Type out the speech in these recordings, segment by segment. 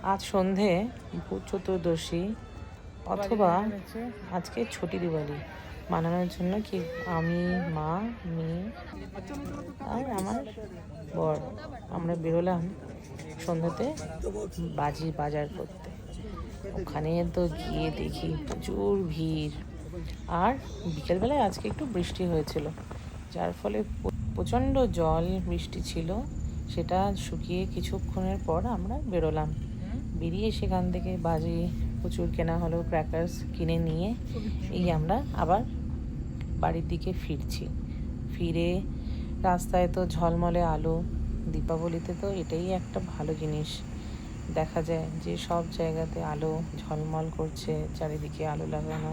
আজ সন্ধে ভূত চতুর্দশী অথবা আজকে ছোটি দিওয়ালি মানানোর জন্য কি আমি, মা, মেয়ে আর আমার বর আমরা বেরোলাম সন্ধ্যাতে বাজি বাজার করতে। ওখানে তো গিয়ে দেখি প্রচুর ভিড়। আর বিকেলবেলায় আজকে একটু বৃষ্টি হয়েছিল, যার ফলে প্রচণ্ড জল বৃষ্টি ছিল। সেটা শুকিয়ে কিছুক্ষণের পর আমরা বেরোলাম। বেরিয়ে সেখান থেকে বাজি প্রচুর কেনা হলো, ক্র্যাকার্স কিনে নিয়ে এই আমরা আবার বাড়ির দিকে ফিরছি। ফিরে রাস্তায় তো ঝলমলে আলো, দীপাবলিতে তো এটাই একটা ভালো জিনিস। দেখা যায় যে সব জায়গাতে আলো ঝলমল করছে, চারিদিকে আলো লাগানো,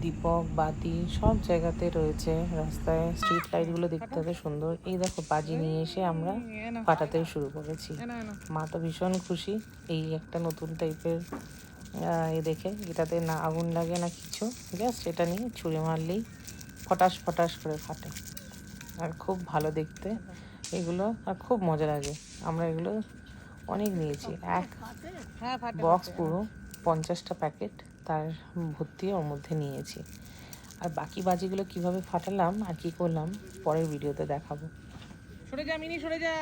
দীপক বাতি সব জায়গাতে রয়েছে। রাস্তায় স্ট্রিট লাইটগুলো দেখতে হবে সুন্দর। এই দেখো বাজি নিয়ে এসে আমরা ফাটাতে শুরু করেছি। মা তো ভীষণ খুশি এই একটা নতুন টাইপের দেখে। এটাতে না আগুন লাগে না কিছু, জাস্ট এটা নিয়ে ছুঁড়ে মারলেই ফটাস ফটাস করে ফাটে। আর খুব ভালো দেখতে এগুলো, আর খুব মজা লাগে। আমরা এগুলো অনেক নিয়েছি, এক বক্স পুরো 50টা প্যাকেট তার ভর্তি ওর মধ্যে নিয়েছি। আর বাকি বাজিগুলো কিভাবে ফাটালাম আর কি করলাম পরের ভিডিওতে দেখাবো। সরে যা মিনি, সরে যা।